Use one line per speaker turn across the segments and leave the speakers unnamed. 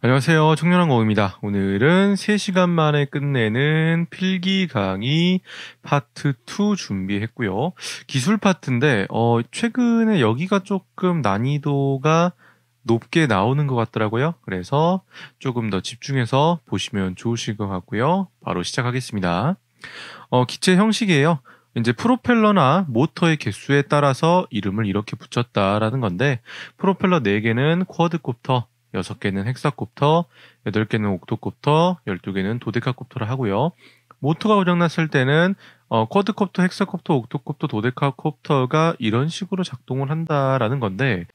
안녕하세요. 청년항공입니다. 오늘은 3시간 만에 끝내는 필기 강의 파트 2 준비했고요. 기술 파트인데 최근에 여기가 조금 난이도가 높게 나오는 것 같더라고요. 그래서 조금 더 집중해서 보시면 좋으실 것 같고요. 바로 시작하겠습니다. 기체 형식이에요. 이제 프로펠러나 모터의 개수에 따라서 이름을 이렇게 붙였다라는 건데, 프로펠러 4개는 쿼드콥터, 6개는 헥사콥터, 8개는 옥토콥터, 12개는 도데카콥터를 하고요. 모터가 고장났을 때는 쿼드콥터, 헥사콥터, 옥토콥터, 도데카콥터가 이런 식으로 작동을 한다라는 건데,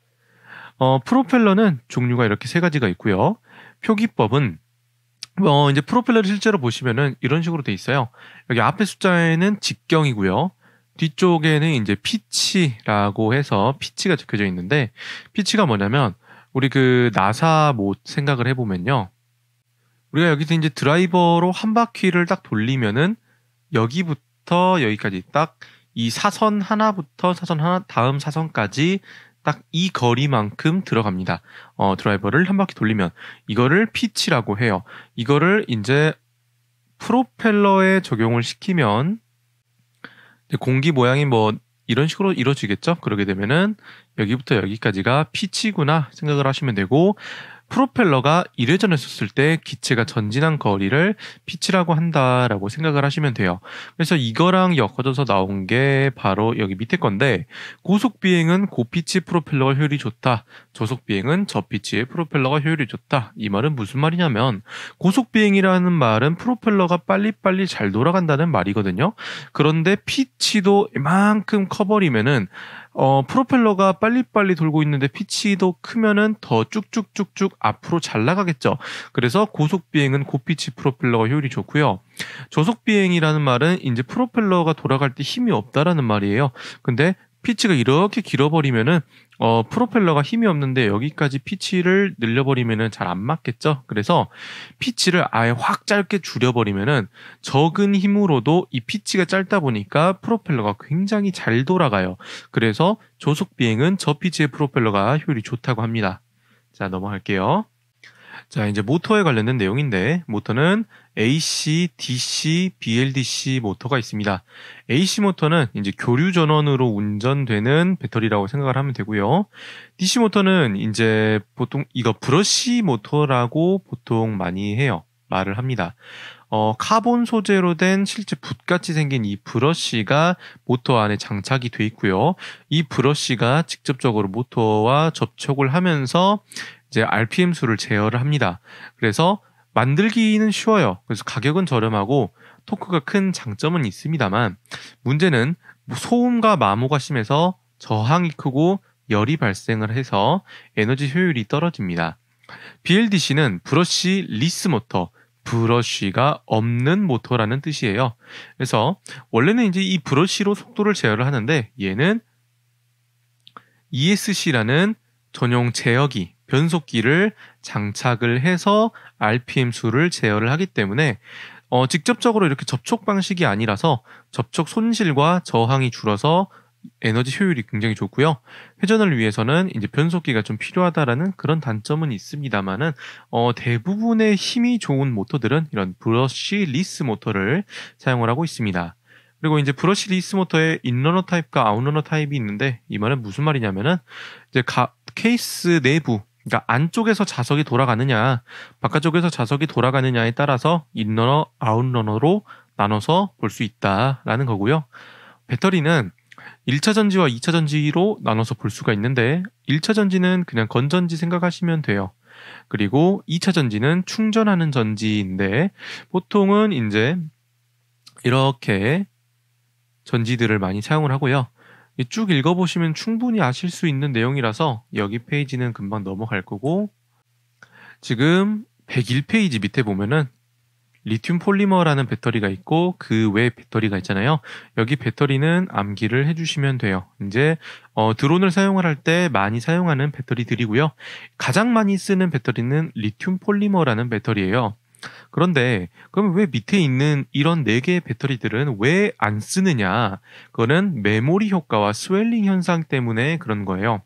프로펠러는 종류가 이렇게 3가지가 있고요. 표기법은 이제 프로펠러를 실제로 보시면은 이런 식으로 돼 있어요. 여기 앞에 숫자에는 직경이고요. 뒤쪽에는 이제 피치라고 해서 피치가 적혀져 있는데, 피치가 뭐냐면 우리 그 나사 못 생각을 해보면요. 우리가 여기서 이제 드라이버로 한 바퀴를 딱 돌리면은 여기부터 여기까지 딱 이 사선 하나부터 사선 하나 다음 사선까지 딱 이 거리만큼 들어갑니다. 드라이버를 한 바퀴 돌리면 이거를 피치라고 해요. 이거를 이제 프로펠러에 적용을 시키면 이제 공기 모양이 뭐 이런 식으로 이루어지겠죠? 그러게 되면은 여기부터 여기까지가 피치구나 생각을 하시면 되고, 프로펠러가 이래저래 썼을 때 기체가 전진한 거리를 피치라고 한다라고 생각을 하시면 돼요. 그래서 이거랑 엮어져서 나온 게 바로 여기 밑에 건데, 고속 비행은 고피치 프로펠러가 효율이 좋다. 저속 비행은 저피치의 프로펠러가 효율이 좋다. 이 말은 무슨 말이냐면, 고속 비행이라는 말은 프로펠러가 빨리빨리 잘 돌아간다는 말이거든요. 그런데 피치도 이만큼 커버리면은 프로펠러가 빨리빨리 돌고 있는데 피치도 크면은 더 쭉쭉쭉쭉 앞으로 잘 나가겠죠. 그래서 고속 비행은 고피치 프로펠러가 효율이 좋고요. 저속 비행이라는 말은 이제 프로펠러가 돌아갈 때 힘이 없다라는 말이에요. 근데 피치가 이렇게 길어버리면은 프로펠러가 힘이 없는데 여기까지 피치를 늘려버리면은 잘 안 맞겠죠. 그래서 피치를 아예 확 짧게 줄여버리면은 적은 힘으로도 이 피치가 짧다 보니까 프로펠러가 굉장히 잘 돌아가요. 그래서 저속 비행은 저피치의 프로펠러가 효율이 좋다고 합니다. 자, 넘어갈게요. 자, 이제 모터에 관련된 내용인데, 모터는 AC, DC, BLDC 모터가 있습니다. AC 모터는 이제 교류 전원으로 운전되는 배터리라고 생각을 하면 되고요. DC 모터는 이제 보통 이거 브러쉬 모터라고 보통 많이 해요. 말을 합니다. 카본 소재로 된 실제 붓같이 생긴 이 브러쉬가 모터 안에 장착이 돼 있고요. 이 브러쉬가 직접적으로 모터와 접촉을 하면서 이제 RPM 수를 제어를 합니다. 그래서 만들기는 쉬워요. 그래서 가격은 저렴하고 토크가 큰 장점은 있습니다만, 문제는 소음과 마모가 심해서 저항이 크고 열이 발생을 해서 에너지 효율이 떨어집니다. BLDC는 브러쉬 리스 모터, 브러쉬가 없는 모터라는 뜻이에요. 그래서 원래는 이제 이 브러쉬로 속도를 제어를 하는데, 얘는 ESC라는 전용 제어기, 변속기를 장착을 해서 RPM 수를 제어를 하기 때문에 직접적으로 이렇게 접촉 방식이 아니라서 접촉 손실과 저항이 줄어서 에너지 효율이 굉장히 좋고요. 회전을 위해서는 이제 변속기가 좀 필요하다라는 그런 단점은 있습니다만은 대부분의 힘이 좋은 모터들은 이런 브러쉬 리스 모터를 사용을 하고 있습니다. 그리고 이제 브러쉬 리스 모터에 인러너 타입과 아웃러너 타입이 있는데, 이 말은 무슨 말이냐면은 이제 케이스 내부, 그러니까 안쪽에서 자석이 돌아가느냐, 바깥쪽에서 자석이 돌아가느냐에 따라서 인러너, 아웃러너로 나눠서 볼 수 있다라는 거고요. 배터리는 1차 전지와 2차 전지로 나눠서 볼 수가 있는데, 1차 전지는 그냥 건전지 생각하시면 돼요. 그리고 2차 전지는 충전하는 전지인데, 보통은 이제 이렇게 전지들을 많이 사용을 하고요. 쭉 읽어보시면 충분히 아실 수 있는 내용이라서 여기 페이지는 금방 넘어갈 거고, 지금 101페이지 밑에 보면은 리튬 폴리머라는 배터리가 있고 그 외 배터리가 있잖아요. 여기 배터리는 암기를 해주시면 돼요. 이제 드론을 사용을 할 때 많이 사용하는 배터리들이고요. 가장 많이 쓰는 배터리는 리튬 폴리머라는 배터리예요. 그런데 그럼 왜 밑에 있는 이런 4개의 배터리들은 왜 안 쓰느냐? 그거는 메모리 효과와 스웰링 현상 때문에 그런 거예요.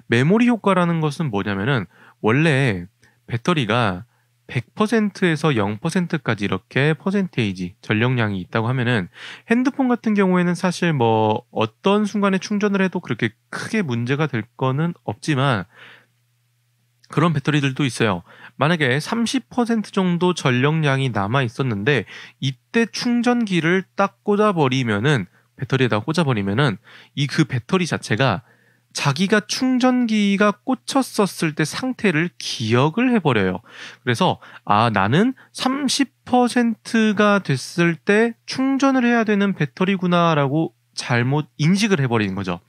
메모리 효과라는 것은 뭐냐면은 원래 배터리가 100%에서 0%까지 이렇게 퍼센테이지 전력량이 있다고 하면은 핸드폰 같은 경우에는 사실 뭐 어떤 순간에 충전을 해도 그렇게 크게 문제가 될 거는 없지만 그런 배터리들도 있어요. 만약에 30% 정도 전력량이 남아 있었는데 이때 충전기를 딱 꽂아버리면은 배터리에다 꽂아버리면은 이 그 배터리 자체가 자기가 충전기가 꽂혔었을 때 상태를 기억을 해버려요. 그래서 나는 30%가 됐을 때 충전을 해야 되는 배터리구나라고 잘못 인식을 해버리는 거죠.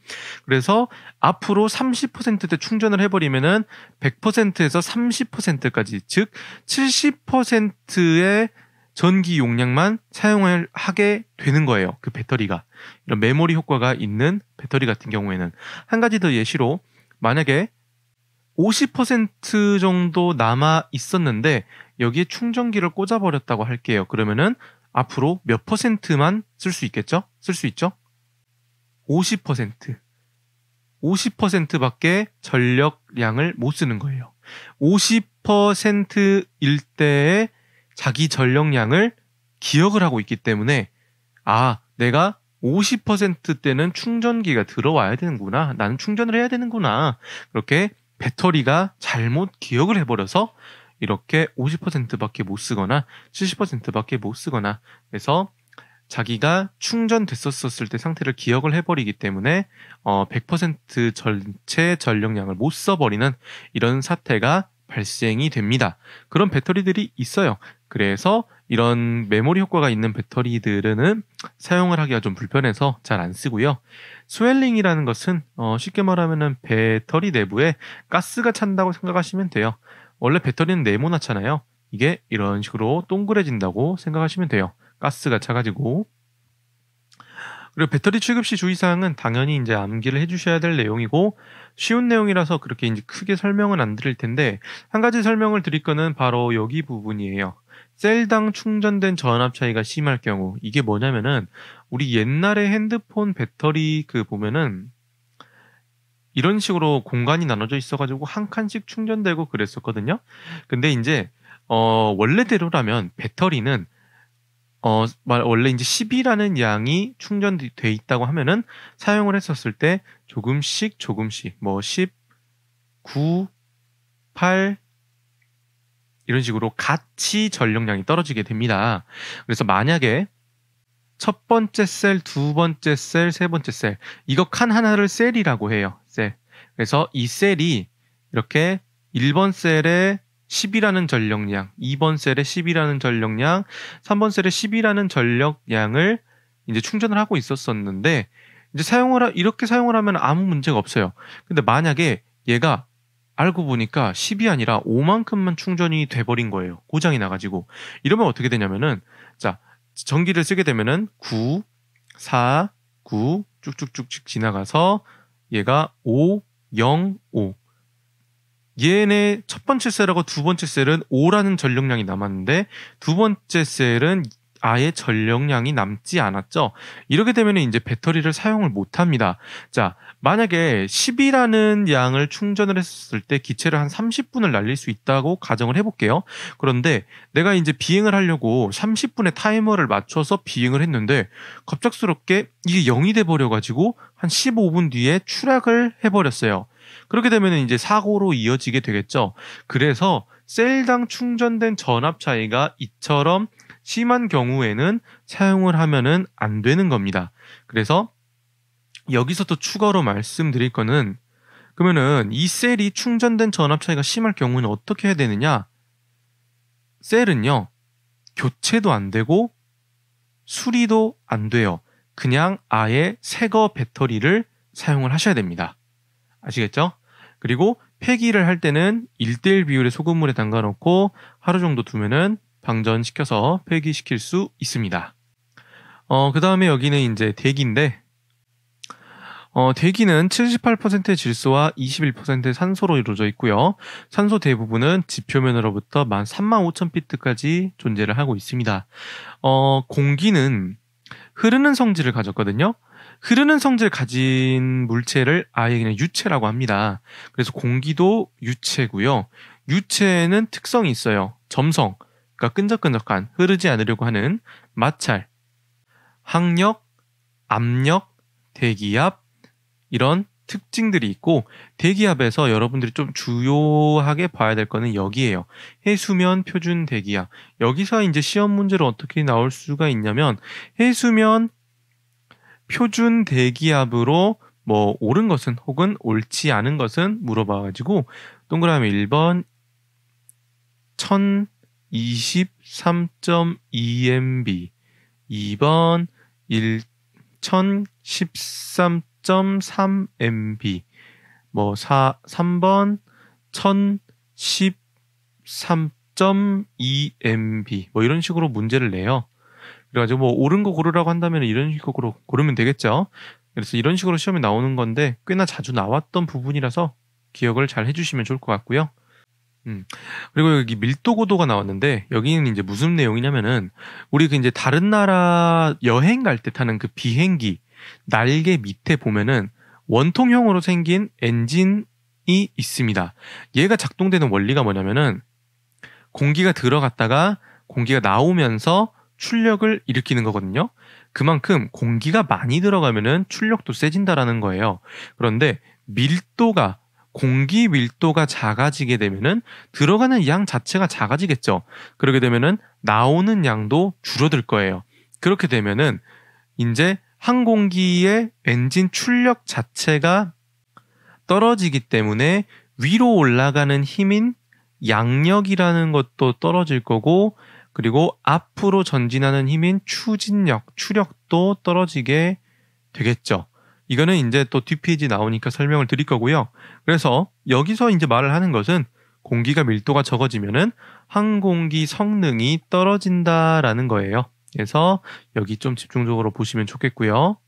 그래서 앞으로 30%대 충전을 해버리면은 100%에서 30%까지, 즉 70%의 전기 용량만 사용을 하게 되는 거예요. 그 배터리가. 이런 메모리 효과가 있는 배터리 같은 경우에는. 한 가지 더 예시로, 만약에 50% 정도 남아 있었는데 여기에 충전기를 꽂아버렸다고 할게요. 그러면은 앞으로 몇 퍼센트만 쓸 수 있겠죠? 쓸 수 있죠? 50%. 50%밖에 전력량을 못 쓰는 거예요. 50%일 때의 자기 전력량을 기억을 하고 있기 때문에 내가 50%때는 충전기가 들어와야 되는구나. 나는 충전을 해야 되는구나. 그렇게 배터리가 잘못 기억을 해버려서 이렇게 50%밖에 못 쓰거나 70%밖에 못 쓰거나, 그래서 자기가 충전됐었을 때 상태를 기억을 해버리기 때문에 100% 전체 전력량을 못 써버리는 이런 사태가 발생이 됩니다. 그런 배터리들이 있어요. 그래서 이런 메모리 효과가 있는 배터리들은 사용을 하기가 좀 불편해서 잘 안 쓰고요. 스웰링이라는 것은 쉽게 말하면 배터리 내부에 가스가 찬다고 생각하시면 돼요. 원래 배터리는 네모나잖아요. 이게 이런 식으로 동그래진다고 생각하시면 돼요. 가스가 차가지고. 그리고 배터리 취급 시 주의사항은 당연히 이제 암기를 해주셔야 될 내용이고, 쉬운 내용이라서 그렇게 이제 크게 설명은 안 드릴 텐데, 한 가지 설명을 드릴 거는 바로 여기 부분이에요. 셀당 충전된 전압 차이가 심할 경우. 이게 뭐냐면은 우리 옛날에 핸드폰 배터리 보면은 이런 식으로 공간이 나눠져 있어가지고 한 칸씩 충전되고 그랬었거든요. 근데 이제 원래대로라면 배터리는 원래 이제 10이라는 양이 충전돼 있다고 하면은 사용을 했었을 때 조금씩 뭐 10, 9, 8 이런 식으로 같이 전력량이 떨어지게 됩니다. 그래서 만약에 첫 번째 셀, 두 번째 셀, 세 번째 셀, 이거 칸 하나를 셀이라고 해요. 셀. 그래서 이 셀이 이렇게 1번 셀에 10이라는 전력량, 2번 셀에 10이라는 전력량, 3번 셀에 10이라는 전력량을 이제 충전을 하고 있었었는데, 이제 이렇게 사용을 하면 아무 문제가 없어요. 근데 만약에 얘가 알고 보니까 10이 아니라 5만큼만 충전이 돼버린 거예요. 고장이 나가지고. 이러면 어떻게 되냐면은, 자, 전기를 쓰게 되면은 9, 4, 9 쭉쭉쭉쭉 지나가서 얘가 5, 0, 5. 얘네 첫 번째 셀하고 두 번째 셀은 5라는 전력량이 남았는데 두 번째 셀은 아예 전력량이 남지 않았죠. 이렇게 되면 이제 배터리를 사용을 못 합니다. 자, 만약에 10이라는 양을 충전을 했을 때 기체를 한 30분을 날릴 수 있다고 가정을 해볼게요. 그런데 내가 이제 비행을 하려고 30분의 타이머를 맞춰서 비행을 했는데 갑작스럽게 이게 0이 돼버려가지고 한 15분 뒤에 추락을 해버렸어요. 그렇게 되면 이제 사고로 이어지게 되겠죠. 그래서 셀당 충전된 전압 차이가 이처럼 심한 경우에는 사용을 하면은 안 되는 겁니다. 그래서 여기서 또 추가로 말씀드릴 거는, 그러면은 이 셀이 충전된 전압 차이가 심할 경우는 어떻게 해야 되느냐? 셀은요, 교체도 안 되고 수리도 안 돼요. 그냥 아예 새거 배터리를 사용을 하셔야 됩니다. 아시겠죠? 그리고 폐기를 할 때는 1:1 비율의 소금물에 담가 놓고 하루 정도 두면은 방전시켜서 폐기시킬 수 있습니다. 그 다음에 여기는 이제 대기인데, 대기는 78%의 질소와 21%의 산소로 이루어져 있고요. 산소 대부분은 지표면으로부터 135,000피트까지 존재를 하고 있습니다. 공기는 흐르는 성질을 가졌거든요. 흐르는 성질을 가진 물체를 아예 그냥 유체라고 합니다. 그래서 공기도 유체고요. 유체에는 특성이 있어요. 점성, 그러니까 끈적끈적한, 흐르지 않으려고 하는 마찰, 항력, 압력, 대기압 이런 특징들이 있고, 대기압에서 여러분들이 좀 주요하게 봐야 될 거는 여기에요. 해수면 표준 대기압. 여기서 이제 시험 문제로 어떻게 나올 수가 있냐면, 해수면 표준 대기압으로 뭐 옳은 것은 혹은 옳지 않은 것은 물어봐가지고 동그라미 1번 1023.2mb, 2번 1013.3mb, 뭐 3번 1013.2mb 뭐 이런 식으로 문제를 내요. 그래가지고 뭐 옳은 거 고르라고 한다면 이런 식으로 고르면 되겠죠. 그래서 이런 식으로 시험에 나오는 건데 꽤나 자주 나왔던 부분이라서 기억을 잘 해주시면 좋을 것 같고요. 그리고 여기 밀도 고도가 나왔는데 여기는 이제 무슨 내용이냐면은 우리 그 이제 다른 나라 여행 갈 때 타는 그 비행기 날개 밑에 보면은 원통형으로 생긴 엔진이 있습니다. 얘가 작동되는 원리가 뭐냐면은 공기가 들어갔다가 공기가 나오면서 출력을 일으키는 거거든요. 그만큼 공기가 많이 들어가면은 출력도 세진다라는 거예요. 그런데 공기 밀도가 작아지게 되면은 들어가는 양 자체가 작아지겠죠. 그렇게 되면은 나오는 양도 줄어들 거예요. 그렇게 되면은 이제 항공기의 엔진 출력 자체가 떨어지기 때문에 위로 올라가는 힘인 양력이라는 것도 떨어질 거고, 그리고 앞으로 전진하는 힘인 추진력, 추력도 떨어지게 되겠죠. 이거는 이제 또 뒷페이지 나오니까 설명을 드릴 거고요. 그래서 여기서 이제 말을 하는 것은 공기가 밀도가 적어지면은 항공기 성능이 떨어진다라는 거예요. 그래서 여기 좀 집중적으로 보시면 좋겠고요.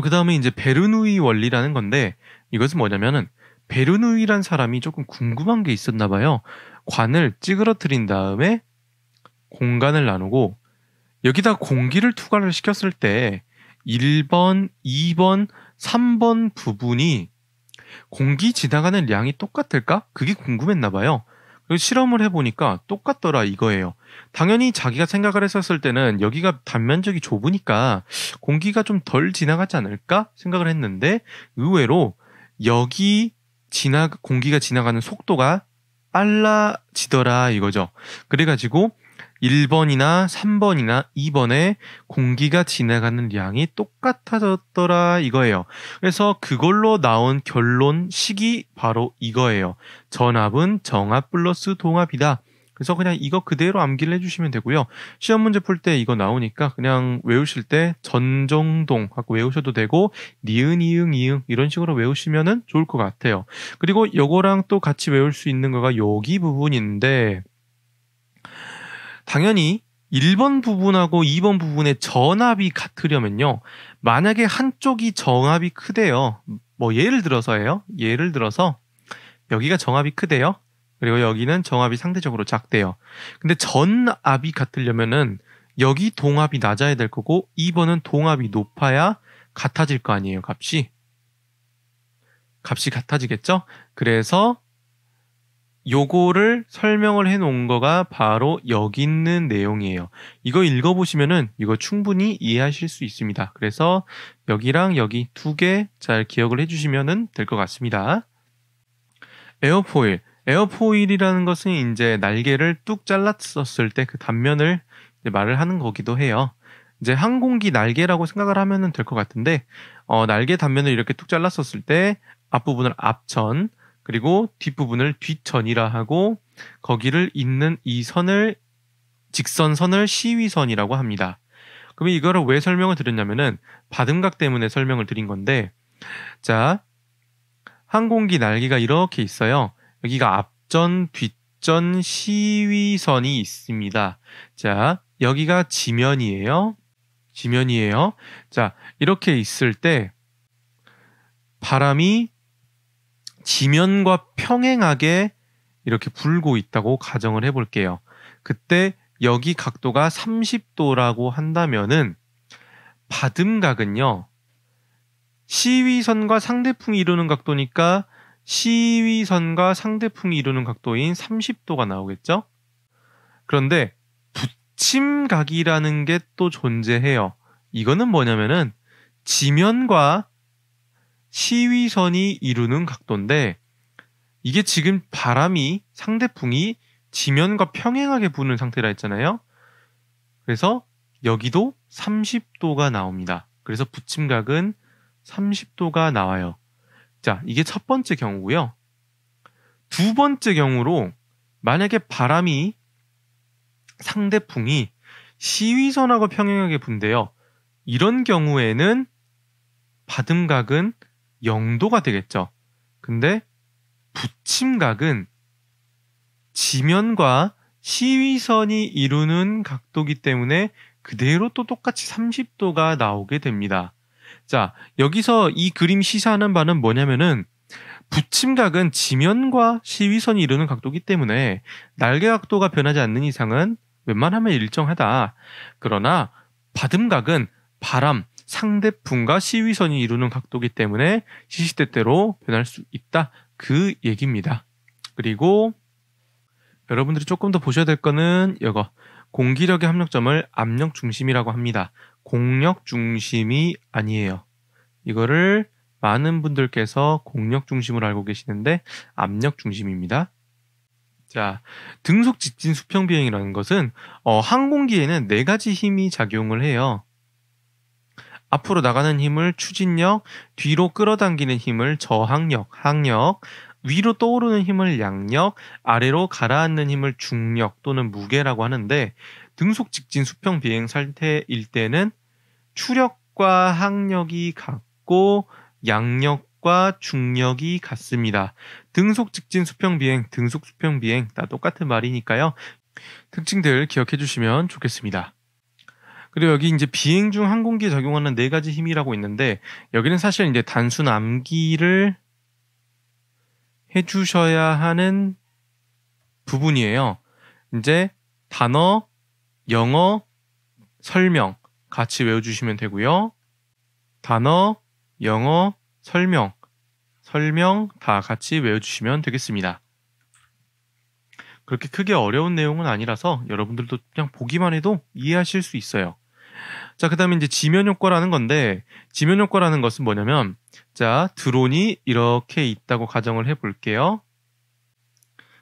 그 다음에 이제 베르누이 원리라는 건데 이것은 뭐냐면은 베르누이란 사람이 조금 궁금한 게 있었나 봐요. 관을 찌그러뜨린 다음에 공간을 나누고 여기다 공기를 투과를 시켰을 때 1번, 2번, 3번 부분이 공기 지나가는 양이 똑같을까? 그게 궁금했나 봐요. 그리고 실험을 해보니까 똑같더라 이거예요. 당연히 자기가 생각을 했었을 때는 여기가 단면적이 좁으니까 공기가 좀 덜 지나가지 않을까 생각을 했는데 의외로 여기 공기가 지나가는 속도가 빨라지더라 이거죠. 그래가지고 1번이나 3번이나 2번에 공기가 지나가는 양이 똑같아졌더라 이거예요. 그래서 그걸로 나온 결론식이 바로 이거예요. 전압은 정압 플러스 동압이다. 그래서 그냥 이거 그대로 암기를 해주시면 되고요. 시험 문제 풀 때 이거 나오니까 그냥 외우실 때 전정동 하고 외우셔도 되고 니은, 이응, 이응 이런 식으로 외우시면 좋을 것 같아요. 그리고 요거랑 또 같이 외울 수 있는 거가 여기 부분인데 당연히 1번 부분하고 2번 부분의 전압이 같으려면요. 만약에 한쪽이 정압이 크대요. 뭐 예를 들어서예요. 예를 들어서 여기가 정압이 크대요. 그리고 여기는 정압이 상대적으로 작대요. 근데 전압이 같으려면은 여기 동압이 낮아야 될 거고 2번은 동압이 높아야 같아질 거 아니에요, 값이. 값이 같아지겠죠? 그래서 요거를 설명을 해 놓은 거가 바로 여기 있는 내용이에요. 이거 읽어보시면은 이거 충분히 이해하실 수 있습니다. 그래서 여기랑 여기 두 개 잘 기억을 해주시면 될 것 같습니다. 에어포일. 에어포일이라는 것은 이제 날개를 뚝 잘랐었을 때 그 단면을 말을 하는 거기도 해요. 이제 항공기 날개라고 생각을 하면 될 것 같은데, 날개 단면을 이렇게 뚝 잘랐었을 때 앞부분을 앞천, 그리고 뒷부분을 뒷천이라 하고 거기를 잇는 이 선을 직선선을 시위선이라고 합니다. 그럼 이거를 왜 설명을 드렸냐면은 받음각 때문에 설명을 드린 건데, 자, 항공기 날개가 이렇게 있어요. 여기가 앞전, 뒷전 시위선이 있습니다. 자, 여기가 지면이에요. 지면이에요. 자, 이렇게 있을 때 바람이 지면과 평행하게 이렇게 불고 있다고 가정을 해볼게요. 그때 여기 각도가 30도라고 한다면은 받음각은요. 시위선과 상대풍이 이루는 각도니까 시위선과 상대풍이 이루는 각도인 30도가 나오겠죠? 그런데 붙임각이라는 게 또 존재해요. 이거는 뭐냐면은 지면과 시위선이 이루는 각도인데 이게 지금 바람이 상대풍이 지면과 평행하게 부는 상태라 했잖아요. 그래서 여기도 30도가 나옵니다. 그래서 붙임각은 30도가 나와요. 자, 이게 첫 번째 경우고요. 두 번째 경우로 만약에 바람이 상대풍이 시위선하고 평행하게 분대요. 이런 경우에는 받음각은 0도가 되겠죠. 근데 붙임각은 지면과 시위선이 이루는 각도기 때문에 그대로 또 똑같이 30도가 나오게 됩니다. 자, 여기서 이 그림 시사하는 바는 뭐냐면은 붙임각은 지면과 시위선이 이루는 각도기 때문에 날개 각도가 변하지 않는 이상은 웬만하면 일정하다. 그러나 받음각은 바람, 상대풍과 시위선이 이루는 각도기 때문에 시시때때로 변할 수 있다. 그 얘기입니다. 그리고 여러분들이 조금 더 보셔야 될 거는 이거 공기력의 합력점을 압력 중심이라고 합니다. 공력 중심이 아니에요. 이거를 많은 분들께서 공력 중심으로 알고 계시는데 압력 중심입니다. 자, 등속 직진 수평 비행이라는 것은 항공기에는 4가지 힘이 작용을 해요. 앞으로 나가는 힘을 추진력, 뒤로 끌어당기는 힘을 저항력, 항력, 위로 떠오르는 힘을 양력, 아래로 가라앉는 힘을 중력 또는 무게라고 하는데 등속 직진 수평 비행 상태일 때는 추력과 항력이 같고 양력과 중력이 같습니다. 등속 직진 수평 비행, 등속 수평 비행 다 똑같은 말이니까요. 특징들 기억해 주시면 좋겠습니다. 그리고 여기 이제 비행 중 항공기에 적용하는 4가지 힘이라고 있는데 여기는 사실 이제 단순 암기를 해주셔야 하는 부분이에요. 이제 단어, 영어, 설명 같이 외워주시면 되고요. 단어, 영어, 설명 다 같이 외워주시면 되겠습니다. 그렇게 크게 어려운 내용은 아니라서 여러분들도 그냥 보기만 해도 이해하실 수 있어요. 자, 그 다음에 이제 지면 효과라는 건데, 지면 효과라는 것은 뭐냐면, 자, 드론이 이렇게 있다고 가정을 해볼게요.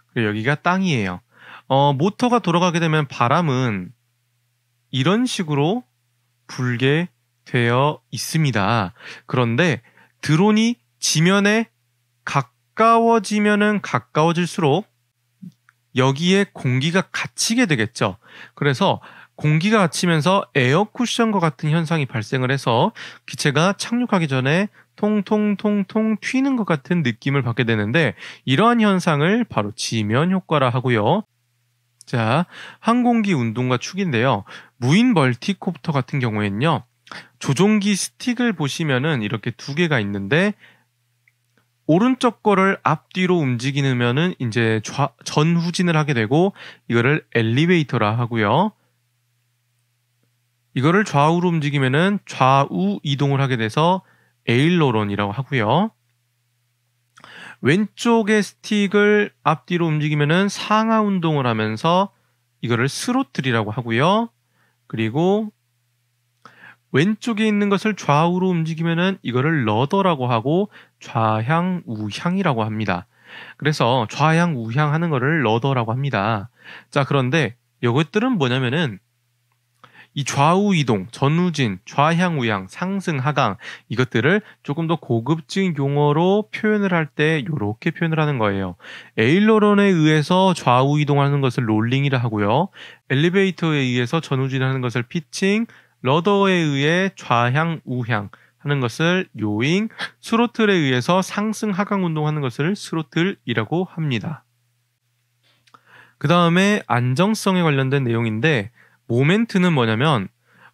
그리고 여기가 땅이에요. 모터가 돌아가게 되면 바람은 이런 식으로 불게 되어 있습니다. 그런데 드론이 지면에 가까워지면은 가까워질수록 여기에 공기가 갇히게 되겠죠. 그래서 공기가 갇히면서 에어 쿠션과 같은 현상이 발생을 해서 기체가 착륙하기 전에 통통통통 튀는 것 같은 느낌을 받게 되는데 이러한 현상을 바로 지면 효과라 하고요. 자, 항공기 운동과 축인데요. 무인 멀티콥터 같은 경우에는요. 조종기 스틱을 보시면은 이렇게 2개가 있는데 오른쪽 거를 앞뒤로 움직이면은 이제 전후진을 하게 되고 이거를 엘리베이터라 하고요. 이거를 좌우로 움직이면은 좌우 이동을 하게 돼서 에일로론이라고 하고요. 왼쪽의 스틱을 앞뒤로 움직이면은 상하 운동을 하면서 이거를 스로틀이라고 하고요. 그리고 왼쪽에 있는 것을 좌우로 움직이면은 이거를 러더라고 하고 좌향 우향이라고 합니다. 그래서 좌향 우향 하는 거를 러더라고 합니다. 자, 그런데 이것들은 뭐냐면은 이 좌우 이동, 전후진, 좌향 우향, 상승 하강 이것들을 조금 더 고급진 용어로 표현을 할 때 이렇게 표현을 하는 거예요. 에일러런에 의해서 좌우 이동하는 것을 롤링이라 하고요. 엘리베이터에 의해서 전후진하는 것을 피칭, 러더에 의해 좌향 우향 하는 것을 요잉, 스로틀에 의해서 상승 하강 운동하는 것을 스로틀이라고 합니다. 그 다음에 안정성에 관련된 내용인데 모멘트는 뭐냐면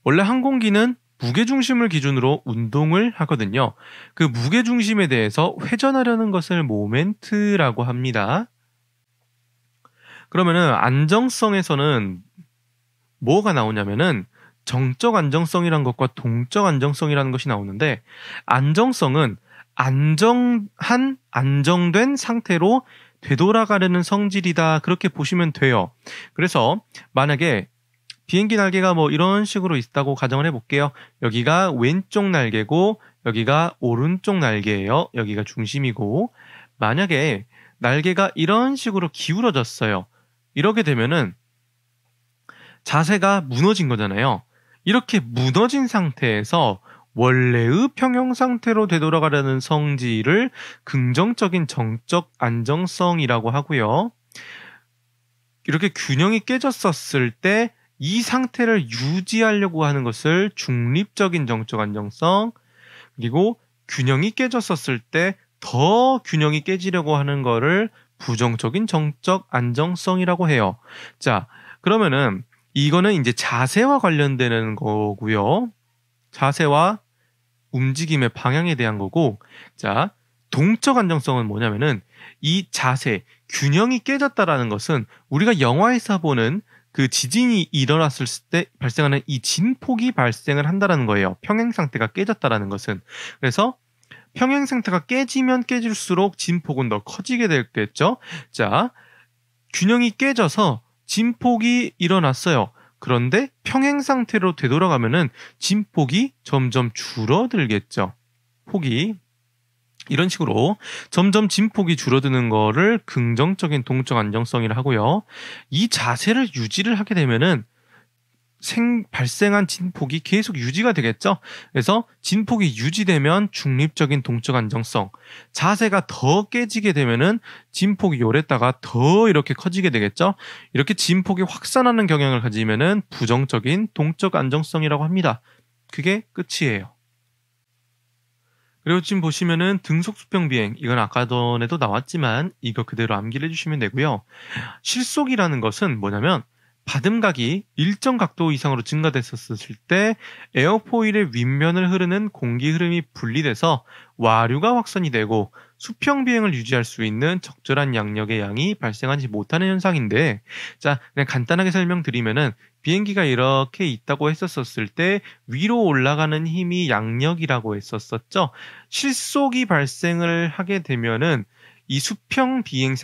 원래 항공기는 무게중심을 기준으로 운동을 하거든요. 그 무게중심에 대해서 회전하려는 것을 모멘트라고 합니다. 그러면은 안정성에서는 뭐가 나오냐면은 정적 안정성이란 것과 동적 안정성이라는 것이 나오는데 안정성은 안정된 상태로 되돌아가려는 성질이다. 그렇게 보시면 돼요. 그래서 만약에 비행기 날개가 뭐 이런 식으로 있다고 가정을 해볼게요. 여기가 왼쪽 날개고 여기가 오른쪽 날개예요. 여기가 중심이고 만약에 날개가 이런 식으로 기울어졌어요. 이렇게 되면은 자세가 무너진 거잖아요. 이렇게 무너진 상태에서 원래의 평형 상태로 되돌아가려는 성질을 긍정적인 정적 안정성이라고 하고요. 이렇게 균형이 깨졌었을 때 이 상태를 유지하려고 하는 것을 중립적인 정적 안정성, 그리고 균형이 깨졌었을 때 더 균형이 깨지려고 하는 거를 부정적인 정적 안정성이라고 해요. 자, 그러면은 이거는 이제 자세와 관련되는 거고요. 자세와 움직임의 방향에 대한 거고, 자, 동적 안정성은 뭐냐면은 이 자세, 균형이 깨졌다라는 것은 우리가 영화에서 보는 그 지진이 일어났을 때 발생하는 이 진폭이 발생을 한다라는 거예요. 평행 상태가 깨졌다라는 것은. 그래서 평행 상태가 깨지면 깨질수록 진폭은 더 커지게 되겠죠. 자, 균형이 깨져서 진폭이 일어났어요. 그런데 평행 상태로 되돌아가면은 진폭이 점점 줄어들겠죠. 폭이. 이런 식으로 점점 진폭이 줄어드는 거를 긍정적인 동적 안정성이라 하고요. 이 자세를 유지를 하게 되면은 발생한 진폭이 계속 유지가 되겠죠. 그래서 진폭이 유지되면 중립적인 동적 안정성, 자세가 더 깨지게 되면은 진폭이 요랬다가 더 이렇게 커지게 되겠죠. 이렇게 진폭이 확산하는 경향을 가지면은 부정적인 동적 안정성이라고 합니다. 그게 끝이에요. 그리고 지금 보시면은 등속 수평 비행, 이건 아까 전에도 나왔지만 이거 그대로 암기를 해주시면 되고요. 실속이라는 것은 뭐냐면 받음각이 일정 각도 이상으로 증가됐었을 때 에어포일의 윗면을 흐르는 공기 흐름이 분리돼서 와류가 확산이 되고 수평 비행을 유지할 수 있는 적절한 양력의 양이 발생하지 못하는 현상인데, 자, 그냥 간단하게 설명드리면은 비행기가 이렇게 있다고 했었을 때 위로 올라가는 힘이 양력이라고 했었었죠. 실속이 발생을 하게 되면은 이 수평 비행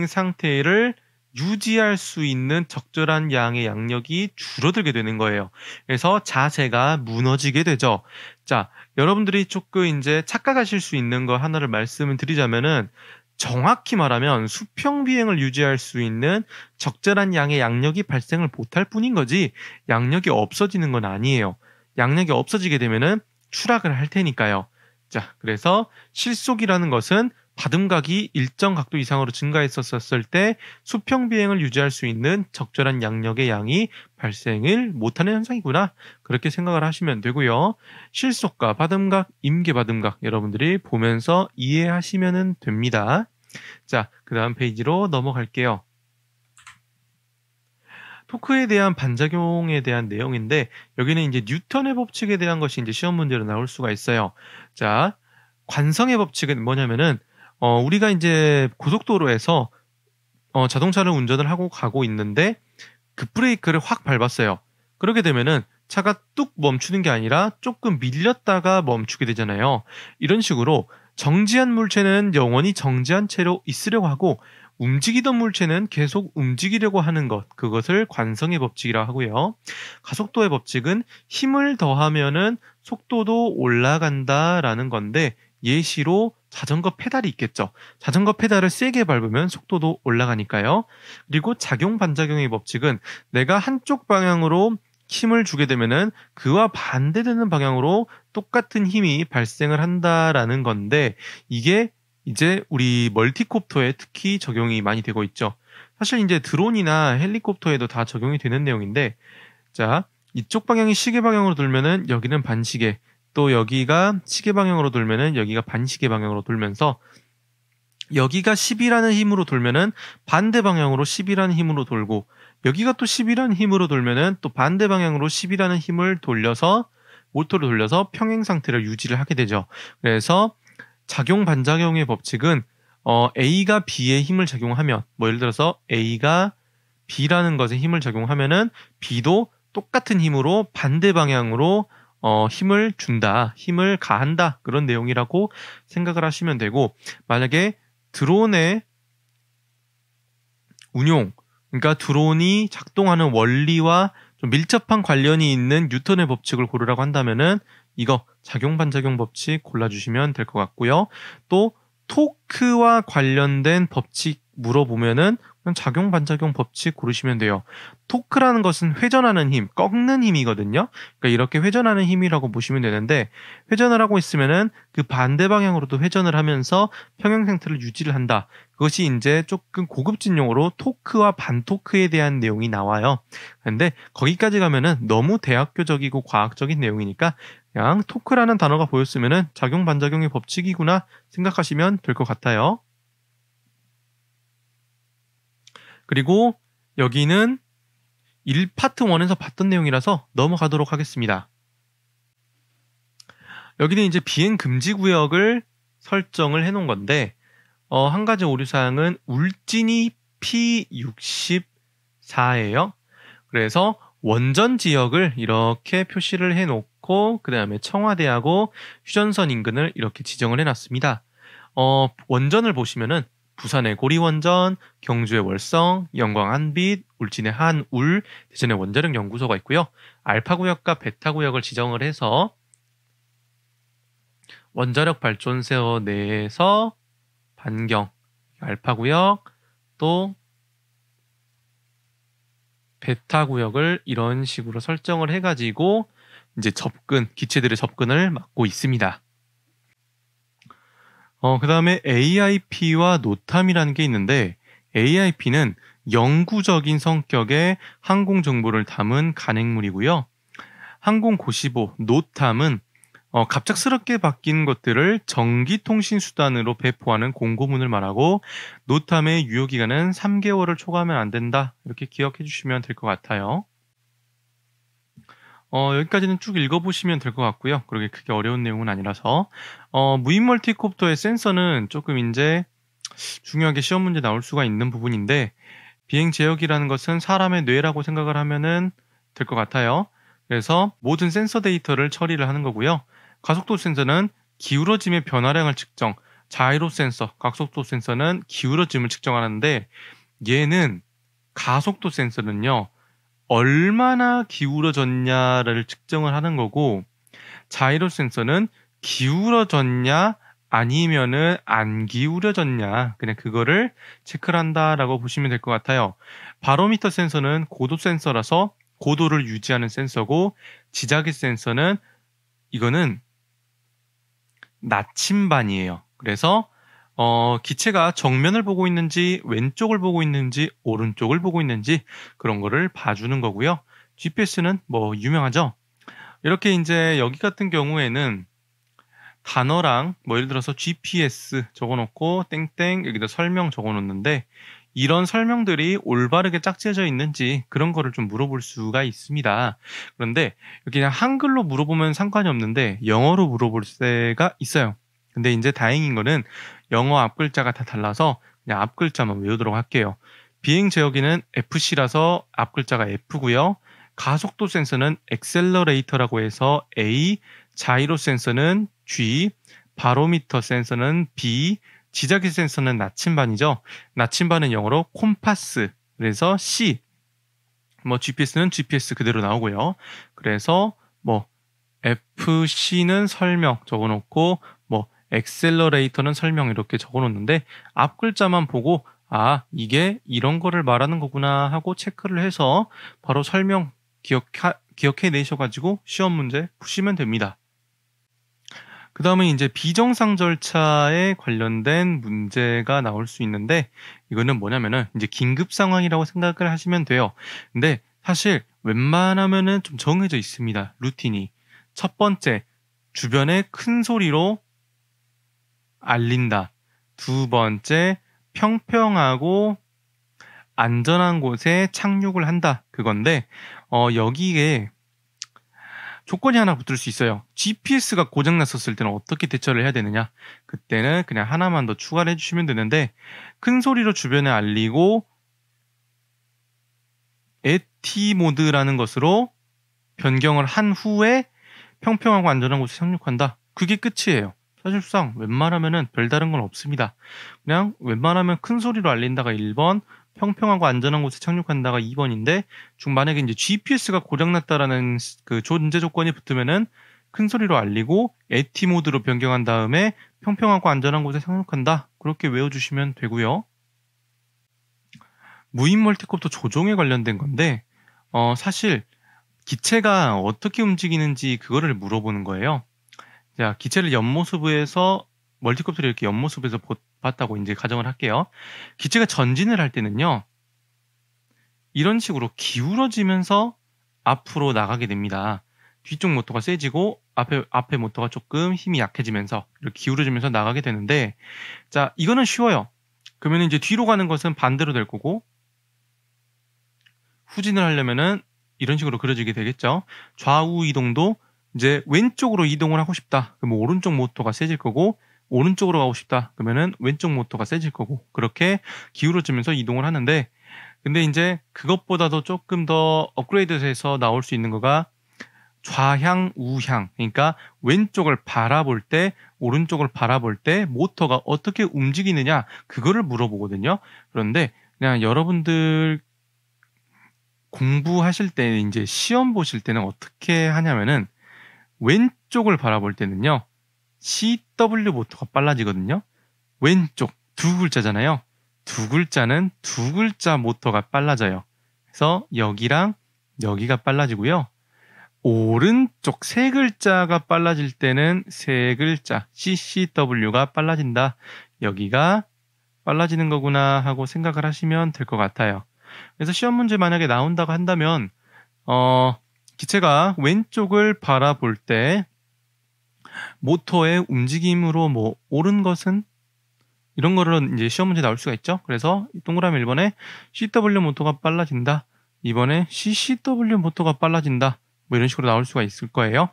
상태를 유지할 수 있는 적절한 양의 양력이 줄어들게 되는 거예요. 그래서 자세가 무너지게 되죠. 자, 여러분들이 조금 이제 착각하실 수 있는 거 하나를 말씀을 드리자면은, 정확히 말하면 수평 비행을 유지할 수 있는 적절한 양의 양력이 발생을 못할 뿐인 거지 양력이 없어지는 건 아니에요. 양력이 없어지게 되면은 추락을 할 테니까요. 자, 그래서 실속이라는 것은 받음각이 일정 각도 이상으로 증가했었을 때 수평 비행을 유지할 수 있는 적절한 양력의 양이 발생을 못하는 현상이구나, 그렇게 생각을 하시면 되고요. 실속과 받음각, 임계 받음각 여러분들이 보면서 이해하시면 됩니다. 자, 그 다음 페이지로 넘어갈게요. 토크에 대한 반작용에 대한 내용인데, 여기는 이제 뉴턴의 법칙에 대한 것이 이제 시험 문제로 나올 수가 있어요. 자, 관성의 법칙은 뭐냐면은 우리가 이제 고속도로에서 자동차를 운전을 하고 가고 있는데 급브레이크를 확 밟았어요. 그렇게 되면은 차가 뚝 멈추는 게 아니라 조금 밀렸다가 멈추게 되잖아요. 이런 식으로 정지한 물체는 영원히 정지한 채로 있으려고 하고 움직이던 물체는 계속 움직이려고 하는 것, 그것을 관성의 법칙이라 하고요. 가속도의 법칙은 힘을 더하면은 속도도 올라간다라는 건데, 예시로 자전거 페달이 있겠죠. 자전거 페달을 세게 밟으면 속도도 올라가니까요. 그리고 작용 반작용의 법칙은 내가 한쪽 방향으로 힘을 주게 되면은 그와 반대되는 방향으로 똑같은 힘이 발생을 한다라는 건데, 이게 이제 우리 멀티콥터에 특히 적용이 많이 되고 있죠. 사실 이제 드론이나 헬리콥터에도 다 적용이 되는 내용인데, 자, 이쪽 방향이 시계 방향으로 돌면은 여기는 반시계, 또 여기가 시계 방향으로 돌면은 여기가 반시계 방향으로 돌면서 여기가 10이라는 힘으로 돌면은 반대 방향으로 10이라는 힘으로 돌고, 여기가 또 10이라는 힘으로 돌면은 또 반대 방향으로 10이라는 힘을 돌려서 모터를 돌려서 평행 상태를 유지를 하게 되죠. 그래서 작용 반작용의 법칙은 A가 B에 힘을 작용하면, 뭐 예를 들어서 A가 B라는 것에 힘을 작용하면은 B도 똑같은 힘으로 반대 방향으로 힘을 준다, 힘을 가한다 그런 내용이라고 생각을 하시면 되고 만약에 드론의 운용, 그러니까 드론이 작동하는 원리와 좀 밀접한 관련이 있는 뉴턴의 법칙을 고르라고 한다면은 이거 작용 반작용 법칙 골라주시면 될 것 같고요. 또 토크와 관련된 법칙 물어보면은 그냥 작용 반작용 법칙 고르시면 돼요. 토크라는 것은 회전하는 힘, 꺾는 힘이거든요. 그러니까 이렇게 회전하는 힘이라고 보시면 되는데 회전을 하고 있으면은 그 반대 방향으로도 회전을 하면서 평형 상태를 유지를 한다. 그것이 이제 조금 고급진 용어로 토크와 반토크에 대한 내용이 나와요. 근데 거기까지 가면은 너무 대학교적이고 과학적인 내용이니까 그냥 토크라는 단어가 보였으면은 작용 반작용의 법칙이구나 생각하시면 될 것 같아요. 그리고 여기는 1파트 1에서 봤던 내용이라서 넘어가도록 하겠습니다. 여기는 이제 비행 금지 구역을 설정을 해놓은 건데 한 가지 오류사항은 울진이 P64예요. 그래서 원전 지역을 이렇게 표시를 해놓고 그 다음에 청와대하고 휴전선 인근을 이렇게 지정을 해놨습니다. 원전을 보시면은 부산의 고리원전, 경주의 월성, 영광 한빛, 울진의 한울, 대전의 원자력 연구소가 있고요. 알파 구역과 베타 구역을 지정을 해서 원자력 발전소 내에서 반경, 알파 구역, 또 베타 구역을 이런 식으로 설정을 해가지고 이제 기체들의 접근을 막고 있습니다. 그 다음에 AIP와 노탐이라는 게 있는데 AIP는 영구적인 성격의 항공 정보를 담은 간행물이고요. 항공고시보, 노탐은 갑작스럽게 바뀐 것들을 전기통신수단으로 배포하는 공고문을 말하고 노탐의 유효기간은 3개월을 초과하면 안 된다. 이렇게 기억해 주시면 될 것 같아요. 여기까지는 쭉 읽어보시면 될 것 같고요. 그렇게 크게 어려운 내용은 아니라서 무인 멀티콥터의 센서는 조금 이제 중요하게 시험 문제 나올 수가 있는 부분인데 비행 제역이라는 것은 사람의 뇌라고 생각을 하면은 될 것 같아요. 그래서 모든 센서 데이터를 처리를 하는 거고요. 가속도 센서는 기울어짐의 변화량을 측정, 자이로 센서, 각속도 센서는 기울어짐을 측정하는데 얘는 가속도 센서는요. 얼마나 기울어졌냐를 측정을 하는 거고 자이로 센서는 기울어졌냐 아니면은 안 기울어졌냐 그냥 그거를 체크를 한다라고 보시면 될 것 같아요. 바로미터 센서는 고도 센서라서 고도를 유지하는 센서고 지자기 센서는 이거는 나침반이에요. 그래서 기체가 정면을 보고 있는지 왼쪽을 보고 있는지 오른쪽을 보고 있는지 그런 거를 봐주는 거고요. GPS는 뭐 유명하죠. 이렇게 이제 여기 같은 경우에는 단어랑 뭐 예를 들어서 GPS 적어놓고 땡땡 여기다 설명 적어놓는데 이런 설명들이 올바르게 짝지어져 있는지 그런 거를 좀 물어볼 수가 있습니다. 그런데 여기 그냥 한글로 물어보면 상관이 없는데 영어로 물어볼 때가 있어요. 근데 이제 다행인 거는 영어 앞글자가 다 달라서 그냥 앞글자만 외우도록 할게요. 비행 제어기는 FC라서 앞글자가 F고요. 가속도 센서는 엑셀러레이터라고 해서 A, 자이로 센서는 G, 바로미터 센서는 B, 지자기 센서는 나침반이죠. 나침반은 영어로 콤파스, 그래서 C. 뭐 GPS는 GPS 그대로 나오고요. 그래서 뭐 FC는 설명 적어놓고 뭐 엑셀러레이터는 설명 이렇게 적어놓는데 앞 글자만 보고 이게 이런 거를 말하는 거구나 하고 체크를 해서 바로 설명 기억해 내셔가지고 시험 문제 푸시면 됩니다. 그 다음에 이제 비정상 절차에 관련된 문제가 나올 수 있는데 이거는 뭐냐면은 이제 긴급 상황이라고 생각을 하시면 돼요. 근데 사실 웬만하면은 좀 정해져 있습니다. 루틴이. 첫 번째, 주변에 큰 소리로 알린다. 두 번째, 평평하고 안전한 곳에 착륙을 한다. 그건데 여기에 조건이 하나 붙을 수 있어요. GPS가 고장났었을 때는 어떻게 대처를 해야 되느냐? 그때는 그냥 하나만 더 추가를 해주시면 되는데 큰 소리로 주변에 알리고 AT 모드라는 것으로 변경을 한 후에 평평하고 안전한 곳에 착륙한다. 그게 끝이에요. 사실상 웬만하면은 별다른 건 없습니다. 그냥 웬만하면 큰 소리로 알린다가 1번, 평평하고 안전한 곳에 착륙한다가 2번인데, 만약에 이제 GPS가 고장났다라는 그 존재 조건이 붙으면은 큰 소리로 알리고 AT 모드로 변경한 다음에 평평하고 안전한 곳에 착륙한다. 그렇게 외워주시면 되고요. 무인 멀티콥터 조종에 관련된 건데, 사실 기체가 어떻게 움직이는지 그거를 물어보는 거예요. 자, 기체를 옆모습에서 멀티콥터를 이렇게 옆모습에서 봤다고 이제 가정을 할게요. 기체가 전진을 할 때는요, 이런 식으로 기울어지면서 앞으로 나가게 됩니다. 뒤쪽 모터가 세지고 앞에 모터가 조금 힘이 약해지면서 이렇게 기울어지면서 나가게 되는데, 자, 이거는 쉬워요. 그러면 이제 뒤로 가는 것은 반대로 될 거고, 후진을 하려면은 이런 식으로 그려지게 되겠죠. 좌우 이동도 이제 왼쪽으로 이동을 하고 싶다. 그러면 오른쪽 모터가 세질 거고, 오른쪽으로 가고 싶다. 그러면은 왼쪽 모터가 세질 거고, 그렇게 기울어지면서 이동을 하는데, 근데 이제 그것보다도 조금 더 업그레이드해서 나올 수 있는 거가 좌향, 우향. 그러니까 왼쪽을 바라볼 때, 오른쪽을 바라볼 때 모터가 어떻게 움직이느냐, 그거를 물어보거든요. 그런데 그냥 여러분들 공부하실 때 이제 시험 보실 때는 어떻게 하냐면은 왼쪽을 바라볼 때는요, CW 모터가 빨라지거든요. 왼쪽 두 글자잖아요. 두 글자는 두 글자 모터가 빨라져요. 그래서 여기랑 여기가 빨라지고요. 오른쪽 세 글자가 빨라질 때는 세 글자 CCW가 빨라진다. 여기가 빨라지는 거구나 하고 생각을 하시면 될 것 같아요. 그래서 시험 문제 만약에 나온다고 한다면 기체가 왼쪽을 바라볼 때 모터의 움직임으로 뭐 옳은 것은 이런 거를 이제 시험 문제 나올 수가 있죠. 그래서 동그라미 1번에 CW 모터가 빨라진다. 2번에 CCW 모터가 빨라진다. 뭐 이런 식으로 나올 수가 있을 거예요.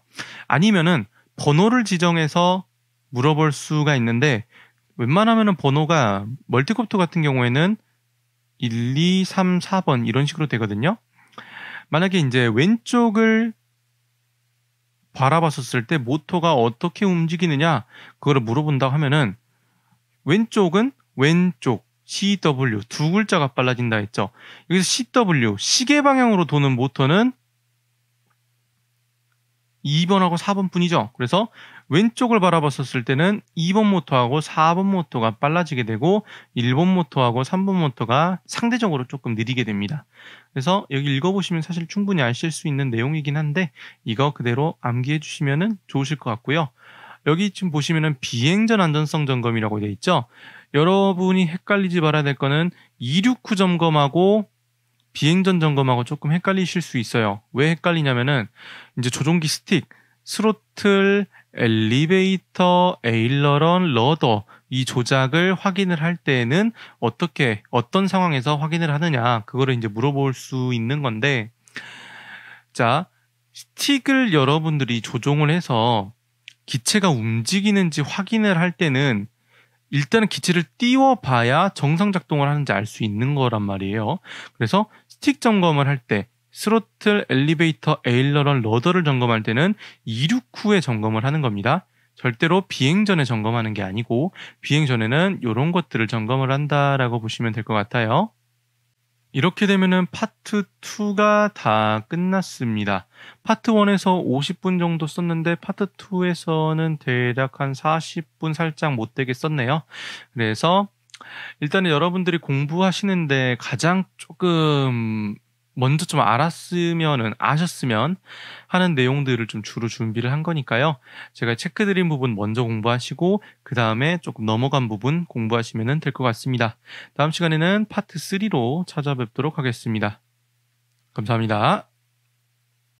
아니면은 번호를 지정해서 물어볼 수가 있는데, 웬만하면은 번호가 멀티콥터 같은 경우에는 1, 2, 3, 4번 이런 식으로 되거든요. 만약에 이제 왼쪽을 바라봤었을 때 모터가 어떻게 움직이느냐 그거를 물어본다고 하면은, 왼쪽은 왼쪽 CW 두 글자가 빨라진다 했죠. 여기서 CW 시계 방향으로 도는 모터는 2번하고 4번 뿐이죠. 그래서 왼쪽을 바라봤었을 때는 2번 모터하고 4번 모터가 빨라지게 되고 1번 모터하고 3번 모터가 상대적으로 조금 느리게 됩니다. 그래서 여기 읽어보시면 사실 충분히 아실 수 있는 내용이긴 한데, 이거 그대로 암기해 주시면 좋으실 것 같고요. 여기 지금 보시면은 비행전 안전성 점검이라고 되어 있죠. 여러분이 헷갈리지 말아야 될 거는 이륙 후 점검하고 비행전 점검하고 조금 헷갈리실 수 있어요. 왜 헷갈리냐면은 이제 조종기 스틱, 스로틀, 엘리베이터, 에일러런, 러더 이 조작을 확인을 할 때에는 어떤 상황에서 확인을 하느냐 그거를 이제 물어볼 수 있는 건데, 자, 스틱을 여러분들이 조종을 해서 기체가 움직이는지 확인을 할 때는 일단은 기체를 띄워봐야 정상 작동을 하는지 알 수 있는 거란 말이에요. 그래서 스틱 점검을 할 때 스로틀, 엘리베이터, 에일러런, 러더를 점검할 때는 이륙 후에 점검을 하는 겁니다. 절대로 비행 전에 점검하는 게 아니고, 비행 전에는 이런 것들을 점검을 한다라고 보시면 될 것 같아요. 이렇게 되면은 파트 2가 다 끝났습니다. 파트 1에서 50분 정도 썼는데 파트 2에서는 대략 한 40분 살짝 못되게 썼네요. 그래서 일단은 여러분들이 공부하시는데 가장 조금 먼저 좀 아셨으면 하는 내용들을 좀 주로 준비를 한 거니까요. 제가 체크드린 부분 먼저 공부하시고 그 다음에 조금 넘어간 부분 공부하시면 될 것 같습니다. 다음 시간에는 파트 3로 찾아뵙도록 하겠습니다. 감사합니다.